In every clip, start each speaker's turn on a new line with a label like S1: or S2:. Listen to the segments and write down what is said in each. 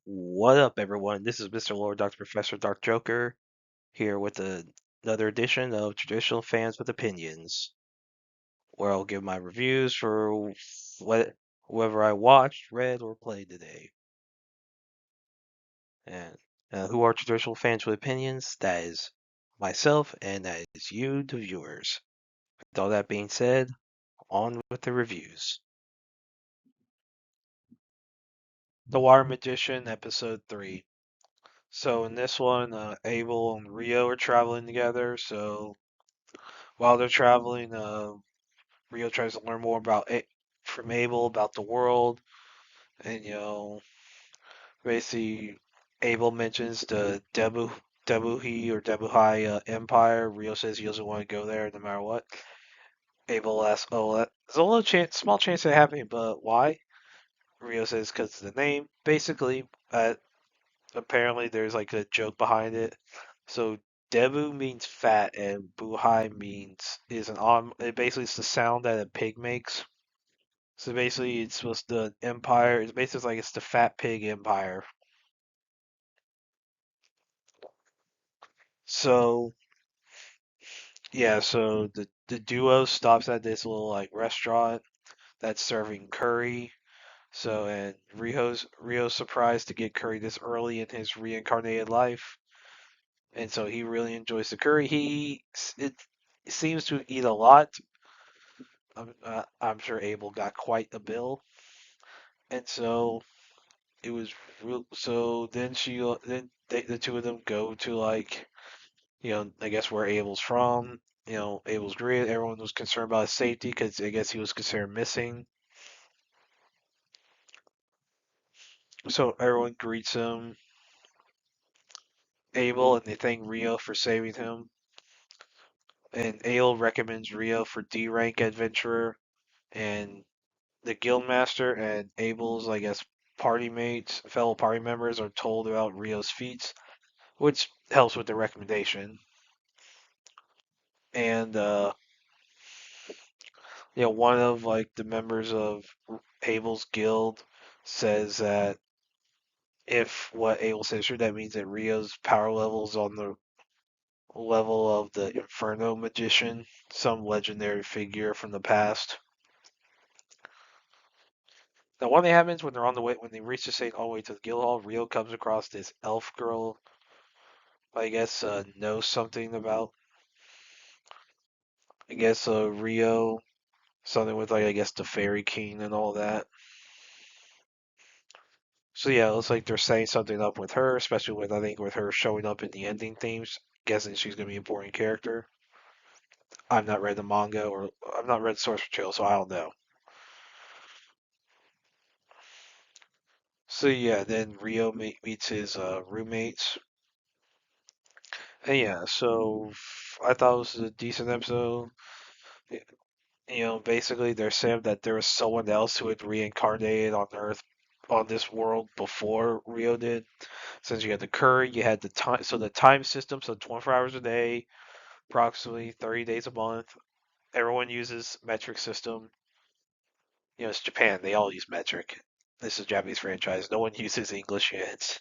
S1: What up, everyone? This is Mr. Lord, Dr. Professor, Dark Joker, here with another edition of Traditional Fans with Opinions, where I'll give my reviews for whoever I watched, read, or played today. And who are Traditional Fans with Opinions? That is myself, and that is you, the viewers. With all that being said, on with the reviews. The Water Magician, Episode 3. So in this one, Abel and Rio are traveling together, so while they're traveling, Rio tries to learn more from Abel about the world, and basically Abel mentions the Debuhi or Debuhai Empire. Rio says he doesn't want to go there no matter what. Abel asks, "Oh, there's a small chance of it happening, but why?" Rio says, "Because of the name." Basically, apparently there's like a joke behind it. So Debu means fat, and Buhai means is an on. It basically it's the sound that a pig makes. So basically, it's supposed the empire. It's basically like it's the fat pig empire. So yeah, so the duo stops at this little like restaurant that's serving curry. So and Rio's surprised to get curry this early in his reincarnated life, and so he really enjoys the curry. It seems to eat a lot. I'm sure Abel got quite a bill, and so it was real. So then the two of them go to like I guess where Abel's from. Abel's grid. Everyone was concerned about his safety because I guess he was considered missing. So everyone greets Abel, and they thank Rio for saving him. And Abel recommends Rio for D rank adventurer, and the guildmaster and Abel's, I guess, fellow party members, are told about Rio's feats, which helps with the recommendation. And one of like the members of Abel's guild says that if what Abel says is true, that means that Rio's power level is on the level of the Inferno magician, some legendary figure from the past. Now, one thing happens when they're on the way, when they reach the state all the way to the guild hall, Rio comes across this elf girl. I guess knows something about. I guess Rio, something with like I guess the Fairy King and all that. So yeah, it looks like they're setting something up with her, especially with I think with her showing up in the ending themes. Guessing she's gonna be an important character. I've not read the manga or I've not read source material, so I don't know. So yeah, then Rio meets his roommates. And yeah, so I thought it was a decent episode. Basically they're saying that there was someone else who had reincarnated on Earth on this world before Rio did. Since you had the curry, you had the time, so the time system, so 24 hours a day, approximately 30 days a month. Everyone uses metric system. It's Japan. They all use metric. This is a Japanese franchise. No one uses English yet.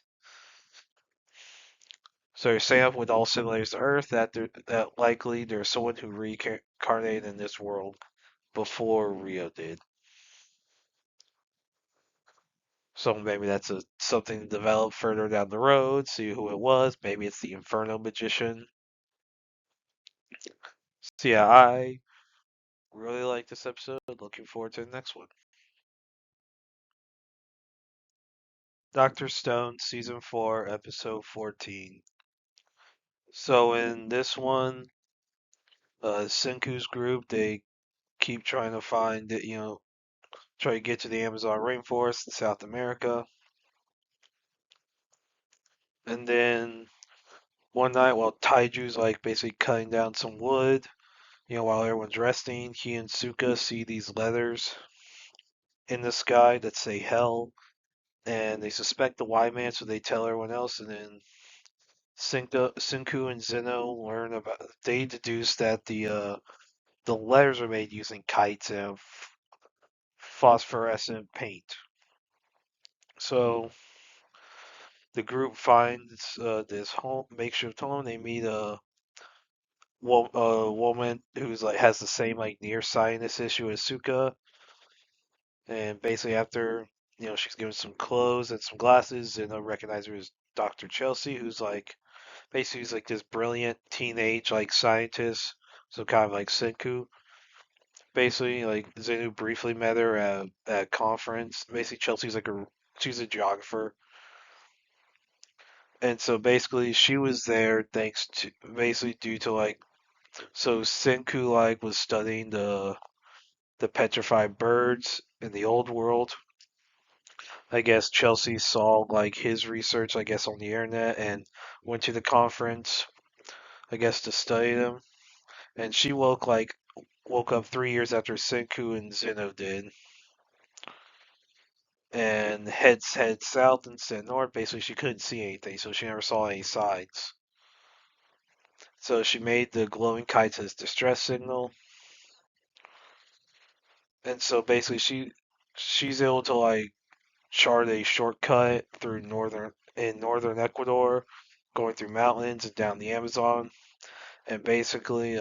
S1: So you're saying with all simulators to Earth that likely there's someone who reincarnated in this world before Rio did. So maybe that's something to develop further down the road. See who it was. Maybe it's the Inferno magician. So yeah, I really like this episode. Looking forward to the next one. Doctor Stone, Season 4, Episode 14. So in this one, Senku's group, they keep trying to find it, try to get to the Amazon rainforest in South America. And then one night while Taiju's like basically cutting down some wood, while everyone's resting, he and Suka see these letters in the sky that say hell. And they suspect the Y Man, so they tell everyone else, and then Senku and Zeno learn about. They deduce that the letters are made using kites and phosphorescent paint. So the group finds this home makeshift home. They meet a woman who's like has the same like near sinus issue as Suka, and basically after she's given some clothes and some glasses, and I recognize her as Dr. Chelsea, who's like basically he's like this brilliant teenage like scientist, so kind of like Senku. Basically, like Zenu briefly met her at a conference. Basically, Chelsea's like she's a geographer, and so basically she was there thanks to basically due to like so Senku like was studying the petrified birds in the old world. I guess Chelsea saw like his research, I guess, on the internet and went to the conference, I guess, to study them. And she woke up 3 years after Senku and Zeno did, and head south instead of north. Basically, she couldn't see anything, so she never saw any signs. So she made the glowing kites as distress signal, and so basically she's able to like chart a shortcut through northern Ecuador, going through mountains and down the Amazon, and basically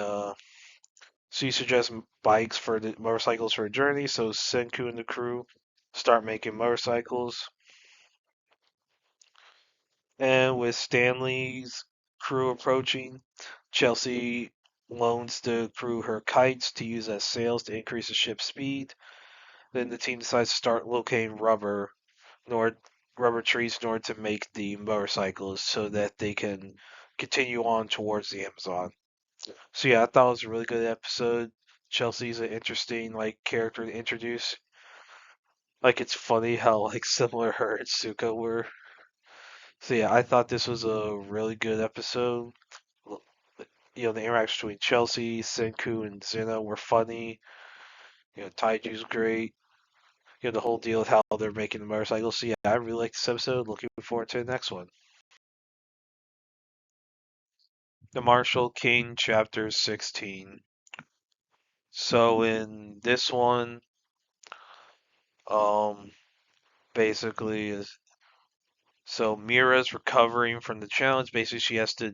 S1: she suggests bikes for the motorcycles for a journey. So Senku and the crew start making motorcycles, and with Stanley's crew approaching, Chelsea loans the crew her kites to use as sails to increase the ship's speed. Then the team decides to start locating nor rubber trees in order to make the motorcycles so that they can continue on towards the Amazon. So yeah, I thought it was a really good episode. Chelsea's an interesting like character to introduce. Like it's funny how like similar her and Suka were. So yeah, I thought this was a really good episode. The interaction between Chelsea, Senku, and Zena were funny. Taiju's great. The whole deal with how they're making the motorcycles. So yeah, I really like this episode. Looking forward to the next one. The Marshal King, Chapter 16. So in this one, um, basically is so Mira's recovering from the challenge. Basically, she has to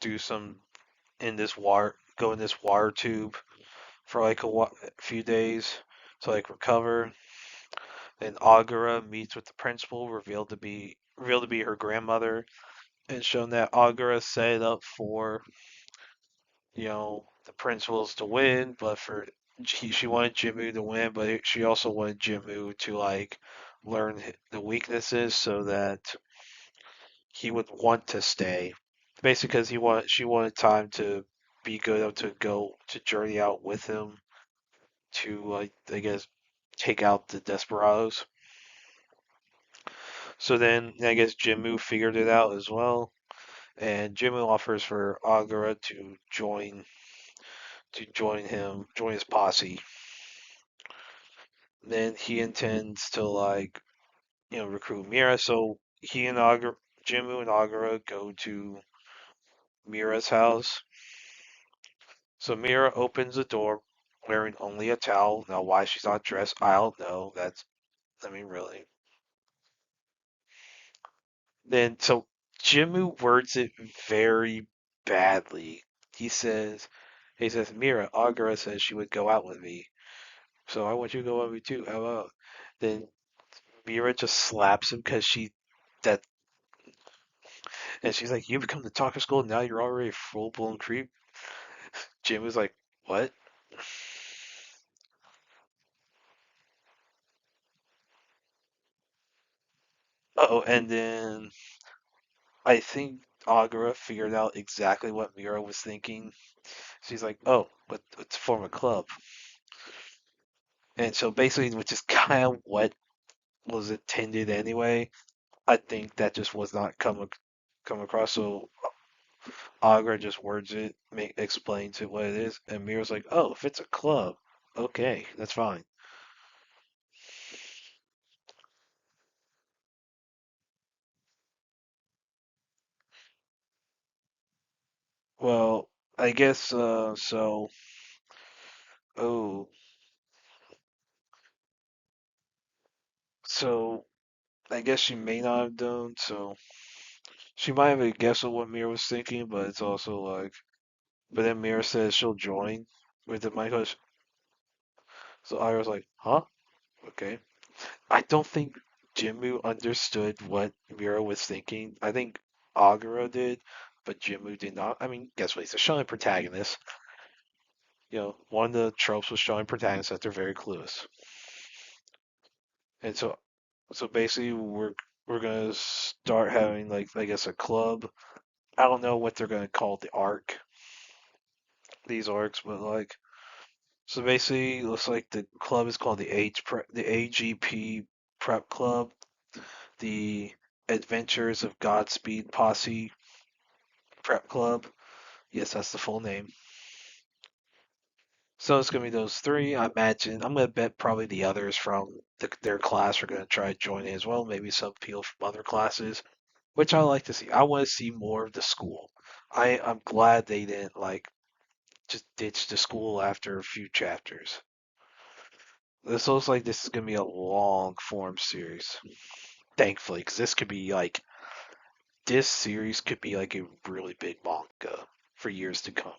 S1: do some go in this water tube for like a few days to like recover. Then Agura meets with the principal, revealed to be her grandmother, and shown that Agura set it up for the principals to win, but she wanted Jimmu to win, but she also wanted Jimmu to like learn the weaknesses so that he would want to stay. Basically, because she wanted time to be good enough to go to journey out with him to like I guess take out the desperados. So then I guess Jimmu figured it out as well, and Jimmu offers for Agura join his posse. Then he intends to like recruit Mira. So Jimmu and Agura go to Mira's house. So Mira opens the door wearing only a towel. Now why she's not dressed, I don't know. I mean really. Then so Jimmu words it very badly. He says Mira, Agura says she would go out with me. So I want you to go out with me too. How about? Then Mira just slaps him because that and she's like, "You become the talk of school. Now you're already a full blown creep." Jim was like, "What?" Oh, and then I think Agura figured out exactly what Mira was thinking. She's like, "Oh, but let's form a club." And so basically, which is kind of what was intended anyway. I think that just was not come across. So Agura just words it, explains it what it is, and Mira's like, "Oh, if it's a club, okay, that's fine." Well, I guess so. Oh, so I guess she may not have done so. She might have a guess of what Mira was thinking, but it's also like, but then Mira says she'll join with the Michael. So I was like, huh? Okay. I don't think Jimmu understood what Mira was thinking. I think Aguro did, but Jimmu did not. I mean, guess what? He's a shonen protagonist. One of the tropes with shonen protagonists that they're very clueless. And so basically we're gonna start having like I guess a club. I don't know what they're gonna call the arc, these arcs, but like so basically it looks like the club is called the AGP Prep Club, the Adventures of Godspeed Posse Prep Club. Yes, that's the full name. So it's gonna be those three. I imagine I'm gonna bet probably the others from their class are gonna try joining as well. Maybe some people from other classes, which I like to see. I want to see more of the school. I'm glad they didn't like just ditch the school after a few chapters. This looks like this is gonna be a long form series. Thankfully, because this series could be like a really big manga for years to come.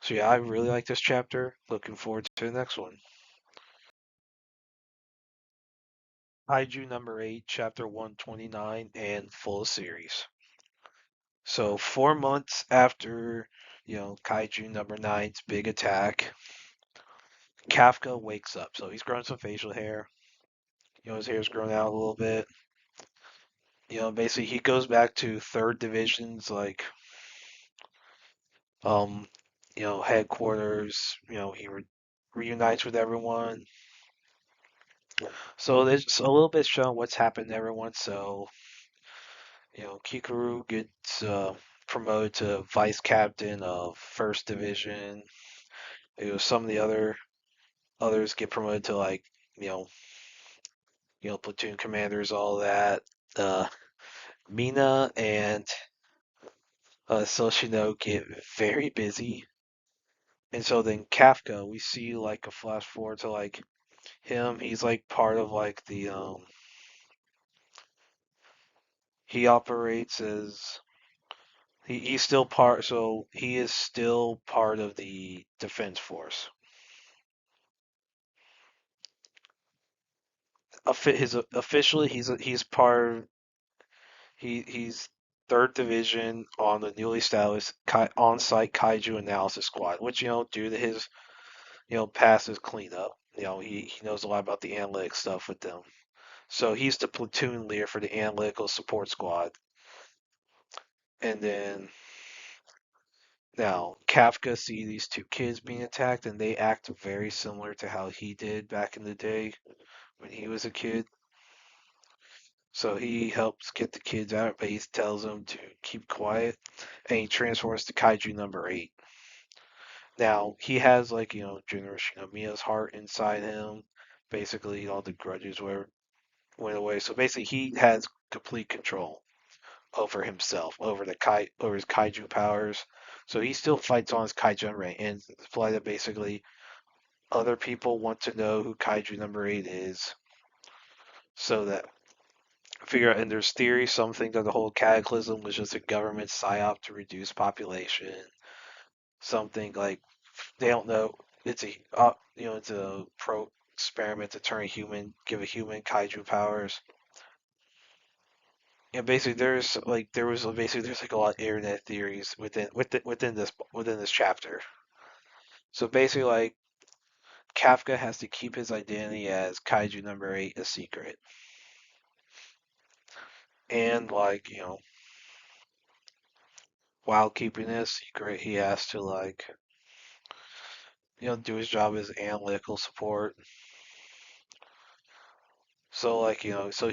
S1: So yeah, I really like this chapter. Looking forward to the next one. Kaiju number 8, chapter 129, and full series. So 4 months after, Kaiju number nine's big attack, Kafka wakes up. So he's grown some facial hair. His hair's grown out a little bit. Basically he goes back to third division's like um, headquarters. Reunites with everyone. So there's a little bit showing what's happened to everyone. So, Kikaru gets promoted to vice captain of first division. Some of the others get promoted to like, you know, platoon commanders, all that. Uh, Mina and Soshino get very busy. And so then Kafka, we see like a flash forward to like him. He's like part of like he operates as he's still part, so he is still part of the defense force. Officially he's part he's third division on the newly established on-site kaiju analysis squad, which due to his past his cleanup, he knows a lot about the analytics stuff with them. So he's the platoon leader for the analytical support squad. And then now Kafka see these two kids being attacked, and they act very similar to how he did back in the day when he was a kid. So he helps get the kids out, but he tells them to keep quiet, and he transforms to Kaiju number 8. Now he has like Junior Shinomiya's heart inside him. Basically, all the grudges went away. So basically, he has complete control over himself, over his kaiju powers. So he still fights on his kaiju rank, and it's why that basically other people want to know who kaiju number 8 is, so that figure out. And there's theories. Some think that the whole cataclysm was just a government psyop to reduce population. Something like they don't know. It's a pro experiment to give a human kaiju powers. And basically, there's like a lot of internet theories within this chapter. So basically, like Kafka has to keep his identity as Kaiju number 8 a secret, and like while keeping it a secret, he has to like do his job as analytical support. So like so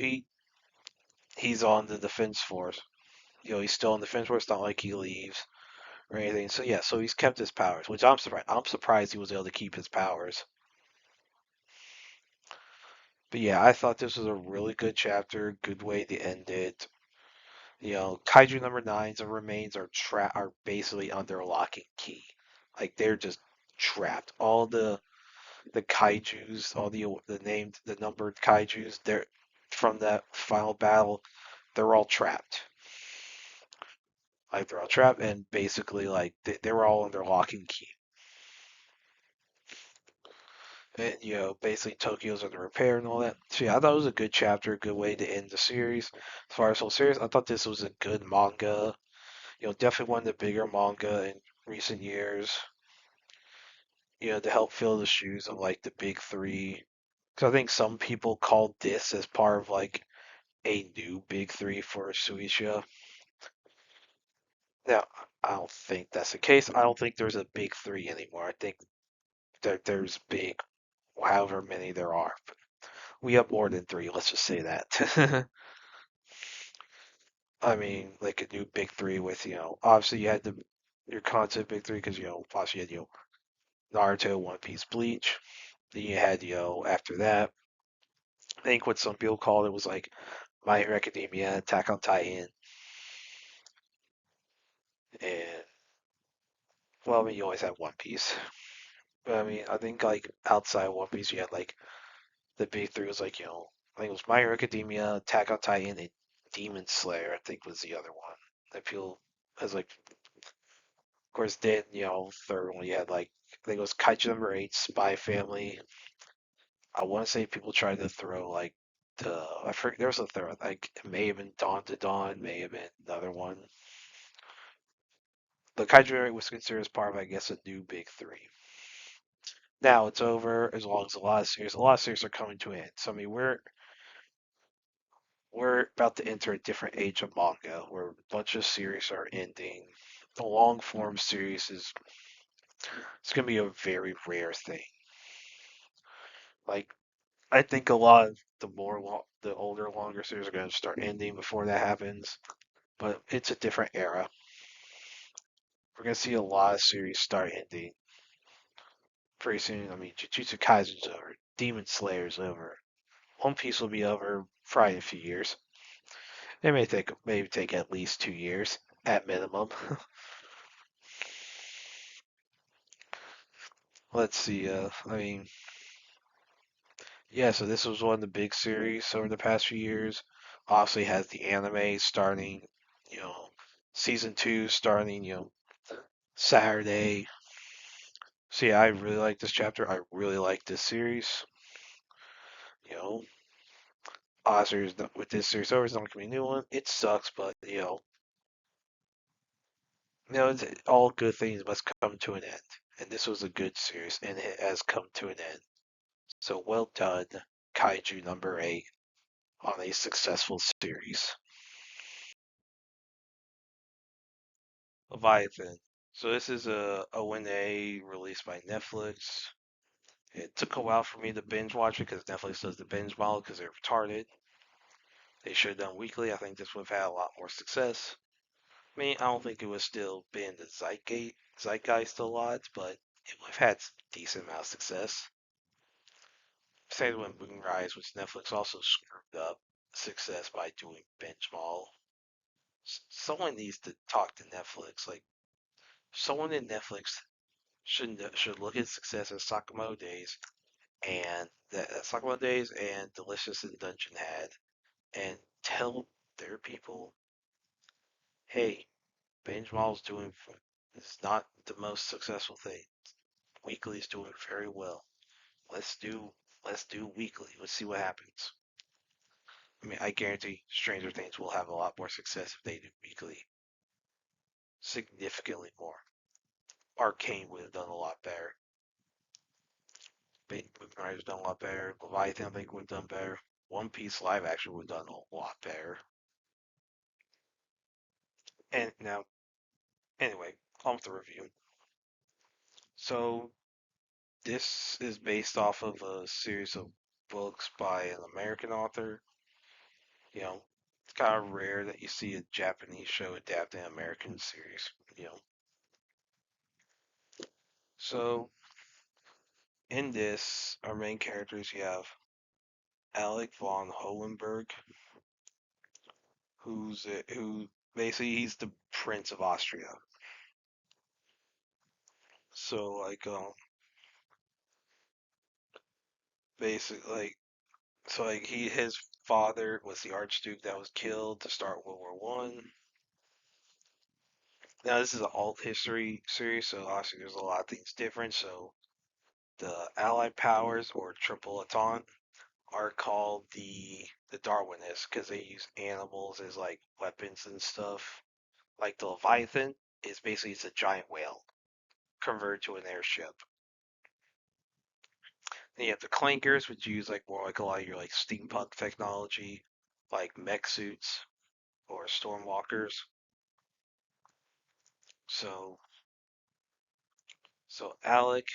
S1: he's on the defense force. He's still in the defense force. It's not like he leaves or anything. So yeah, so he's kept his powers, which I'm surprised. I'm surprised he was able to keep his powers. But yeah, I thought this was a really good chapter, good way to end it. Kaiju number nine's remains are basically under lock and key. Like they're just trapped. All the kaijus, all the numbered kaijus, they're from that final battle, they're all trapped. like they're all trapped, and basically like they were all under lock and key. And, basically Tokyo's under repair and all that. So yeah, I thought it was a good chapter, a good way to end the series. As far as the whole series, I thought this was a good manga. Definitely one of the bigger manga in recent years. To help fill the shoes of like the big three. Because I think some people called this as part of like a new big three for Suisha. Now, I don't think that's the case. I don't think there's a big three anymore. I think that there's big, however many there are. We have more than three. Let's just say that. I mean, like a new big three with obviously you had your concept big three because obviously you had Naruto, One Piece, Bleach. Then you had after that. I think what some people called it was like My Hero Academia, Attack on Titan, and well, I mean you always had One Piece. But I mean, I think like outside One Piece, you had like the big three was like I think it was My Hero Academia, Attack on Titan, and Demon Slayer. I think was the other one that people as like of course, then, third one, you had like, I think it was Kaiju number 8, Spy Family. I want to say people tried to throw like I forget, there was a third, like, it may have been Dawn to Dawn, may have been another one. The Kaiju number 8 was considered as part of, I guess, a new big three. Now it's over as long as a lot of series are coming to an end. So, I mean, we're about to enter a different age of manga where a bunch of series are ending. The long form series is it's gonna be a very rare thing. Like I think a lot of the older, longer series are going to start ending before that happens. But it's a different era. We're going to see a lot of series start ending pretty soon. I mean, Jujutsu Kaisen's over, Demon Slayer's over, One Piece will be over probably in a few years. It may take at least 2 years at minimum. Let's see. I mean, yeah. So this was one of the big series over the past few years. Obviously, has the anime starting. You know, season two starting. Saturday. So yeah, I really like this chapter. I really like this series. You know, with this series over, it's not gonna be a new one. It sucks, but it's, all good things must come to an end. And this was a good series, and it has come to an end. So well done, Kaiju number 8, on a successful series. Leviathan. So this is a ONA released by Netflix. It took a while for me to binge watch it because Netflix does the binge model because they're retarded. They should have done weekly. I think this would have had a lot more success. I mean, I don't think it would still be in the zeitgeist a lot, but it would have had some decent amount of success. Same with Moonrise, which Netflix also screwed up success by doing binge mall. Someone needs to talk to Netflix. Like someone in Netflix should look at success as Sakamoto Days and Sakamoto Days and Delicious in Dungeon had, and tell their people, hey, binge mall's doing is not the most successful thing. Weekly is doing very well. Let's do let's do weekly. Let's see what happens. I mean, I guarantee Stranger Things will have a lot more success if they do weekly. Significantly more. Arcane would have done a lot better. Moonrise would have done a lot better. Leviathan, I think, would have done better. One Piece live action would have done a lot better. And now, anyway, on with the review. So, this is based off of a series of books by an American author. It's kind of rare that you see a Japanese show adapting an American series. So in this, our main characters, you have Alec von Hohenberg, who basically he's the Prince of Austria. So like basically his father was the Archduke that was killed to start World War One. Now this is an alt history series, so obviously there's a lot of things different. So the Allied powers or Triple Entente are called the Darwinists because they use animals as like weapons and stuff. Like the Leviathan is basically it's a giant whale converted to an airship. Then you have the Clankers, which use like more like a lot of your like steampunk technology, like mech suits or stormwalkers. So so Alec,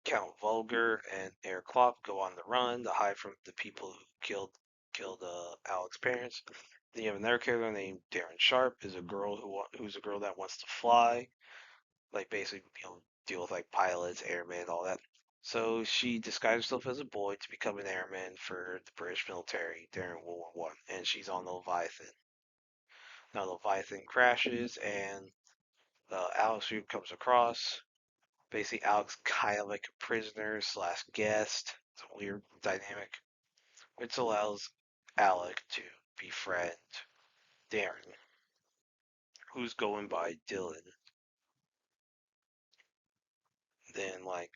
S1: Count Vulgar, and Eric Klopp go on the run to hide from the people who killed Alec's parents. Then you have another character named Darren Sharp, is a girl who's a girl that wants to fly, like basically deal with like pilots, airmen, all that. So she disguised herself as a boy to become an airman for the British military during World War I, and she's on the Leviathan. Now the Leviathan crashes, and Alex Group comes across. Basically, Alex kind of like a prisoner slash guest. It's a weird dynamic, which allows Alec to befriend Darren, who's going by Dylan. Then like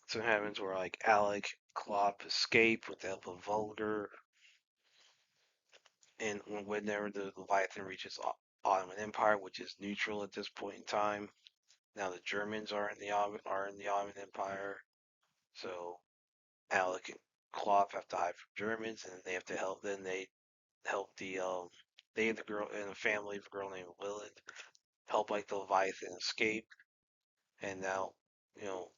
S1: some happens where like Alec Klopp escape with the help of Vulgar, and whenever the Leviathan reaches Ottoman Empire, which is neutral at this point in time. Now the Germans are in the Ottoman Empire, so Alec and Klopp have to hide from Germans, and they have to help. Then they help they and the girl and the family of a girl named Lilith help like the Leviathan escape, and now you know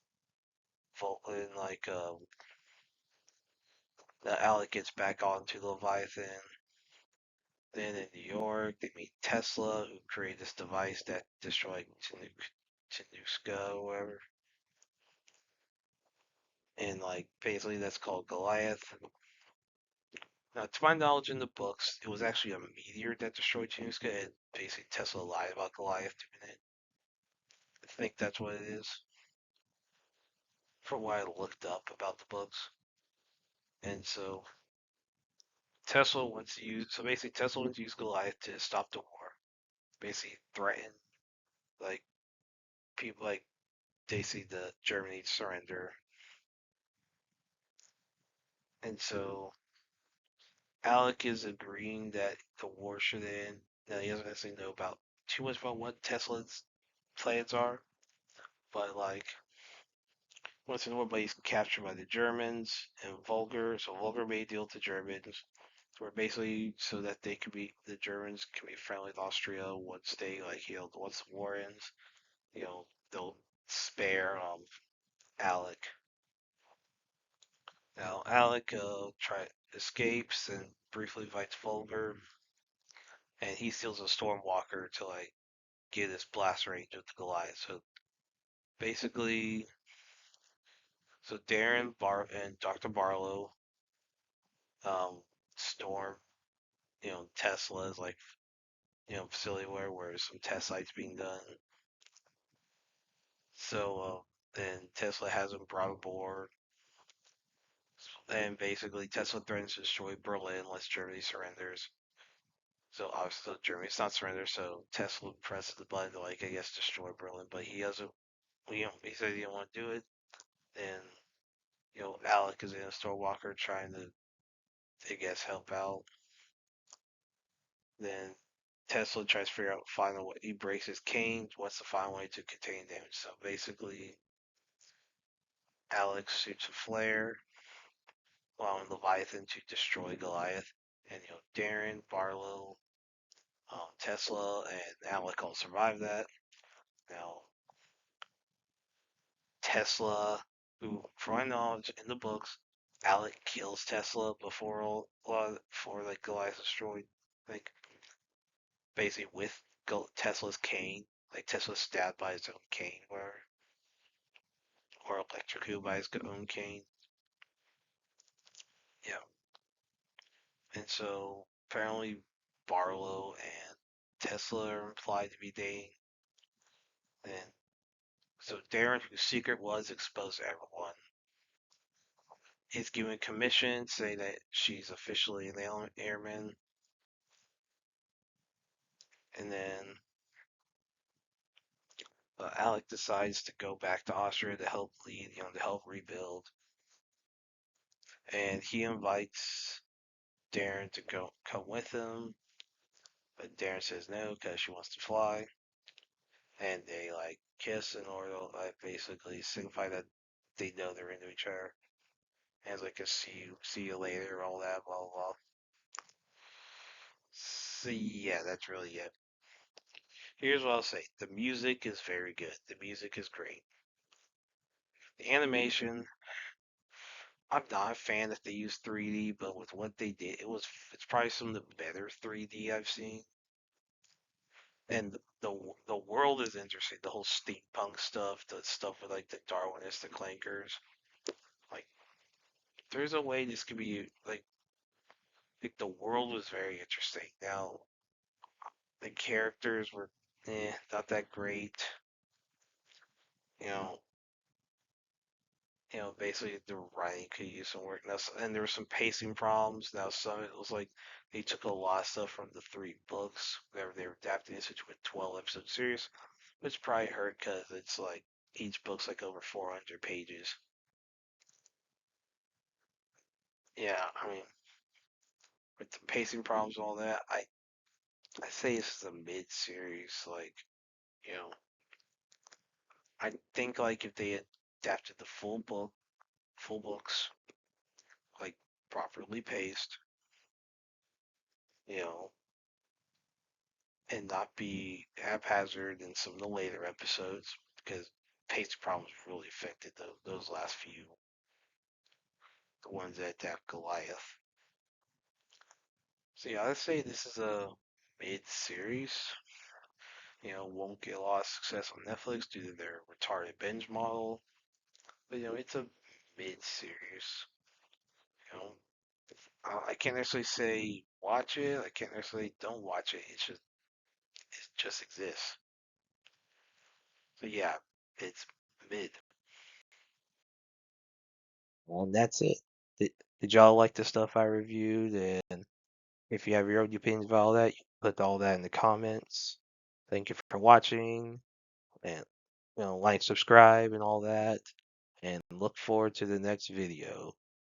S1: and like the Alec gets back onto the Leviathan. Then in New York, they meet Tesla, who created this device that destroyed Tanuska or whatever. And like basically that's called Goliath. Now, to my knowledge in the books, it was actually a meteor that destroyed Tanuska, and basically Tesla lied about Goliath doing it. I think that's what it is, from what I looked up about the books. And so Tesla wants to use Goliath to stop the war. Basically threaten like people like they see the Germany surrender. And so Alec is agreeing that the war should end. Now he doesn't necessarily know about too much about what Tesla's plans are, but like wants to know but he's captured by the Germans and Vulgar, so Vulgar made a deal with the Germans. Where basically so that the Germans can be friendly with Austria once they like once the war ends, they'll spare Alec. Now Alec try escapes and briefly fights Vulgar, and he steals a Stormwalker to like get his blast range with the Goliath. So basically, so Darren Bar and Dr. Barlow storm, Tesla's like facility where some test sites being done. So then Tesla has him brought aboard, and basically Tesla threatens to destroy Berlin unless Germany surrenders. So obviously Germany's not surrender, so Tesla presses the button to like I guess destroy Berlin, but he doesn't. He said he didn't want to do it. And Alec is in a store walker trying to I guess help out. Then Tesla tries to figure out find a way. He breaks his cane. What's the final way to contain damage? So basically, Alex shoots a flare, allowing Leviathan to destroy Goliath. And Darren, Barlow, Tesla, and Alec all survive that. Now Tesla, who, from my knowledge in the books, Alec kills Tesla before like Goliath destroyed. Like basically with Tesla's cane. Like Tesla's stabbed by his own cane, or electrocuted by his own cane. Yeah. And so apparently Barlow and Tesla are implied to be dating. And so Darren, whose secret was exposed to everyone, is given commission saying that she's officially an airman. And then Alec decides to go back to Austria to help lead, to help rebuild, and he invites Darren to go come with him, but Darren says no because she wants to fly, and they like kiss in order to like basically signify that they know they're into each other. And it's like a see you later, all that, blah blah blah. So yeah, that's really it. Here's what I'll say: the music is very good. The music is great. The animation, I'm not a fan that they use 3D, but with what they did, it's probably some of the better 3D I've seen. And the world is interesting. The whole steampunk stuff, the stuff with like the Darwinist, the clankers. Like, there's a way this could be like the world was very interesting. Now the characters were not that great. You know, basically the writing could use some work. Now, and there were some pacing problems. Now, some it was like they took a lot of stuff from the three books, whatever they were adapting this into a 12 episode series, which probably hurt because it's like each book's like over 400 pages. Yeah, I mean, with the pacing problems and all that, I say this is a mid series. Like, you know, I think like if they adapted the full books, like properly paced, you know, and not be haphazard in some of the later episodes because pacing problems really affected those last few, the ones that adapt Goliath. So yeah, I'd say this is a mid series. Won't get a lot of success on Netflix due to their retarded binge model. But it's a mid series. You know, I can't necessarily say watch it. I can't necessarily don't watch it. It just exists. So yeah, it's mid. Well, that's it. Did y'all like the stuff I reviewed? And if you have your own opinions about all that, you put all that in the comments. Thank you for watching, and like, subscribe, and all that. And look forward to the next video.